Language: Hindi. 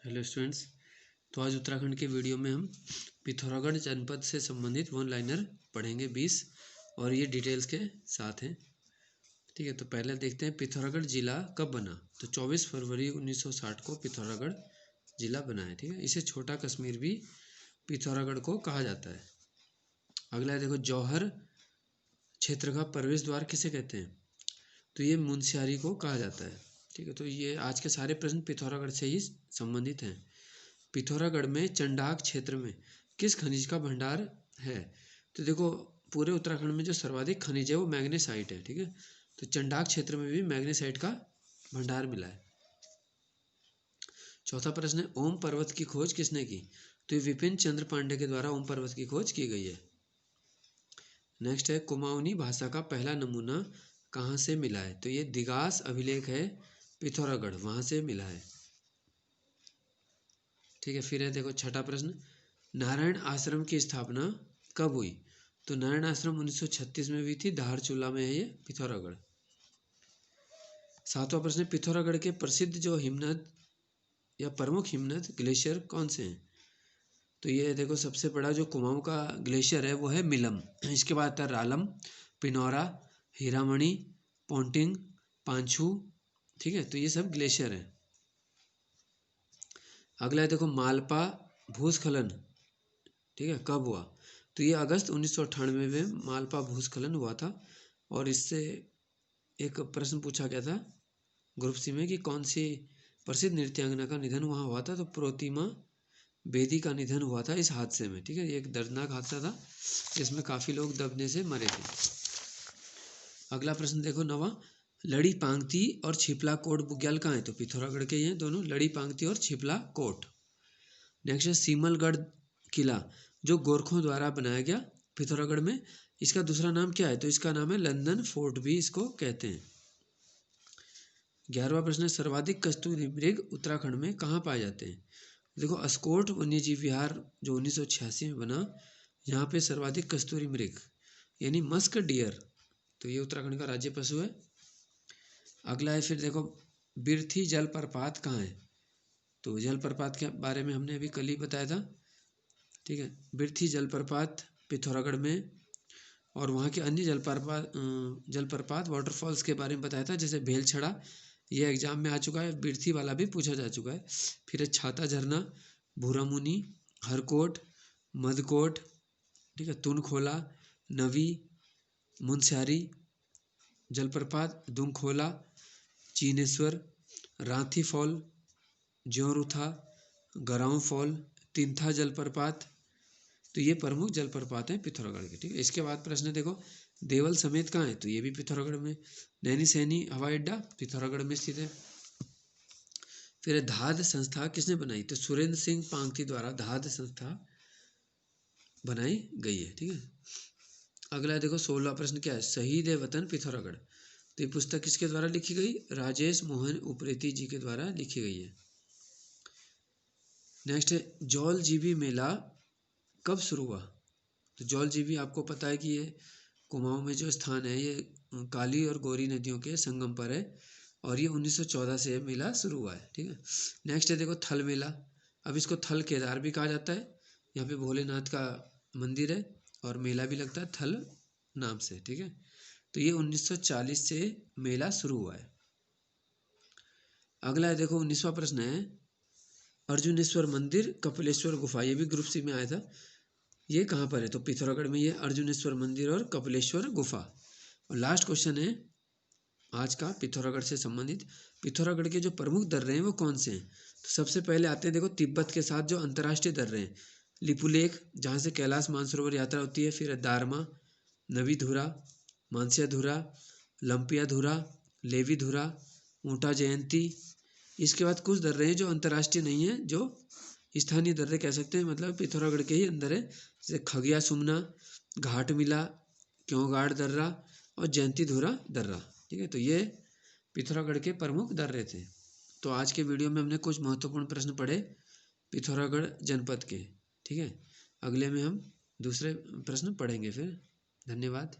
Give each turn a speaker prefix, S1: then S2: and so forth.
S1: Hello students. तो आज उत्तराखंड के वीडियो में हम पिथौरागढ़ जनपद से संबंधित वन लाइनर पढ़ेंगे 20 और ये डिटेल्स के साथ हैं। ठीक है, तो पहले देखते हैं पिथौरागढ़ जिला कब बना। तो 24 फरवरी 1960 को पिथौरागढ़ जिला बना है। ठीक है, इसे छोटा कश्मीर भी पिथौरागढ़ को कहा जाता है। अगला है देखो, जौहर क्षेत्र का प्रवेश द्वार किसे कहते हैं। तो ये मुनस्यारी को कहा जाता है। ठीक है, तो ये आज के सारे प्रश्न पिथौरागढ़ से ही संबंधित हैं। पिथौरागढ़ में चंडाक क्षेत्र में किस खनिज का भंडार है। तो देखो, पूरे उत्तराखंड में जो सर्वाधिक खनिज है वो मैग्नेसाइट है। ठीक है, तो चंडाक क्षेत्र में भी मैग्नेसाइट का भंडार मिला है। चौथा प्रश्न है, ओम पर्वत की खोज किसने की। तो ये विपिन चंद्र पांडे के द्वारा ओम पर्वत की खोज की गई है। नेक्स्ट है, कुमाऊनी भाषा का पहला नमूना कहाँ से मिला है। तो ये दिगास अभिलेख है पिथौरागढ़, वहाँ से मिला है। ठीक है, फिर है देखो छठा प्रश्न, नारायण आश्रम की स्थापना कब हुई। तो नारायण आश्रम 1936 में हुई थी, धारचूला में है ये पिथौरागढ़। सातवां प्रश्न, पिथौरागढ़ के प्रसिद्ध जो हिमनद या प्रमुख हिमनद ग्लेशियर कौन से हैं। तो ये देखो, सबसे बड़ा जो कुमाऊं का ग्लेशियर है वो है मिलम। इसके बाद आता है रालम, पिनौरा, हीरामणि, पोंटिंग, पांचू। ठीक है, तो ये सब ग्लेशियर हैं। अगला है देखो, मालपा भूस्खलन। ठीक है, कब हुआ। तो ये अगस्त 1998 में मालपा भूस्खलन हुआ था। और इससे एक प्रश्न पूछा गया था ग्रुप सी में कि कौन सी प्रसिद्ध नृत्यांगना का निधन वहाँ हुआ था। तो प्रोतिमा बेदी का निधन हुआ था इस हादसे में। ठीक है, ये एक दर्दनाक हादसा था जिसमें काफ़ी लोग दबने से मरे थे। अगला प्रश्न देखो नवा, लड़ी पांगती और छिपला कोट बुग्याल कहाँ है। तो पिथौरागढ़ के हैं दोनों, लड़ी पांगती और छिपला कोट। नेक्स्ट है, सीमलगढ़ किला जो गोरखों द्वारा बनाया गया पिथौरागढ़ में, इसका दूसरा नाम क्या है। तो इसका नाम है लंदन फोर्ट भी इसको कहते हैं। 11वां प्रश्न है, सर्वाधिक कस्तूरी मृग उत्तराखंड में कहाँ पाए जाते हैं। देखो, अस्कोट वन्यजीव विहार जो 1986 में बना, यहाँ पे सर्वाधिक कस्तूरी मृग यानी मस्क डियर, तो ये उत्तराखंड का राज्य पशु है। अगला है फिर देखो, बिरथी जलप्रपात कहाँ है। तो जलप्रपात के बारे में हमने अभी कल ही बताया था। ठीक है, बिरथी जलप्रपात पिथौरागढ़ में, और वहाँ के अन्य जलप्रपात वाटरफॉल्स के बारे में बताया था, जैसे भेलछड़ा, ये एग्जाम में आ चुका है, बिरथी वाला भी पूछा जा चुका है। फिर है छाता झरना, भूरामुनी, हरकोट, मदकोट, ठीक है, तुनखोला, नवी, मुनस्यारी जलप्रपात, दुंगखोला, चीनेश्वर, रांथी फॉल, ज्योरुथा, गराऊं फॉल, तिंथा जलप्रपात। तो ये प्रमुख जलप्रपात हैं पिथौरागढ़ के। ठीक है, इसके बाद प्रश्न देखो, देवल समेत कहाँ है। तो ये भी पिथौरागढ़ में। नैनीसैनी हवाई अड्डा पिथौरागढ़ में स्थित है। फिर धाद संस्था किसने बनाई। तो सुरेंद्र सिंह पांगती द्वारा धाद संस्था बनाई गई है। ठीक है, अगला देखो 16वां प्रश्न क्या है, शहीद ए वतन पिथौरागढ़। तो ये पुस्तक किसके द्वारा लिखी गई, राजेश मोहन उप्रेती जी के द्वारा लिखी गई है। नेक्स्ट है, जौल जीबी मेला कब शुरू हुआ। तो जौल जीबी आपको पता है कि ये कुमाऊं में जो स्थान है ये काली और गोरी नदियों के संगम पर है, और ये 1914 से मेला शुरू हुआ है। ठीक है, नेक्स्ट है देखो, थल मेला। अब इसको थल केदार भी कहा जाता है। यहाँ पे भोलेनाथ का मंदिर है और मेला भी लगता है थल नाम से। ठीक है, तो ये 1940 से मेला शुरू हुआ है। अगला है देखो 19वां प्रश्न है, अर्जुनेश्वर मंदिर कपिलेश्वर गुफा, ये भी ग्रुप सी में आया था, ये कहाँ पर है। तो पिथौरागढ़ में ये अर्जुनेश्वर मंदिर और कपिलेश्वर गुफा। और लास्ट क्वेश्चन है आज का पिथौरागढ़ से संबंधित, पिथौरागढ़ के जो प्रमुख दर्रे हैं वो कौन से हैं। तो सबसे पहले आते हैं देखो, तिब्बत के साथ जो अंतर्राष्ट्रीय दर्रे हैं, लिपुलेख जहाँ से कैलाश मानसरोवर यात्रा होती है, फिर दारमा, नवीधुरा, मानसियाधुरा, लंपियाधुरा, लेवीधुरा, ऊँटा जयंती। इसके बाद कुछ दर्रे हैं जो अंतर्राष्ट्रीय नहीं है, जो स्थानीय दर्रे कह सकते हैं, मतलब पिथौरागढ़ के ही अंदर है, जैसे खगिया सुमना, घाट मिला, क्योंगाड़ दर्रा और जयंतीधुरा दर्रा। ठीक है, तो ये पिथौरागढ़ के प्रमुख दर्रे थे। तो आज के वीडियो में हमने कुछ महत्वपूर्ण प्रश्न पढ़े पिथौरागढ़ जनपद के। ठीक है, अगले में हम दूसरे प्रश्न पढ़ेंगे फिर। धन्यवाद।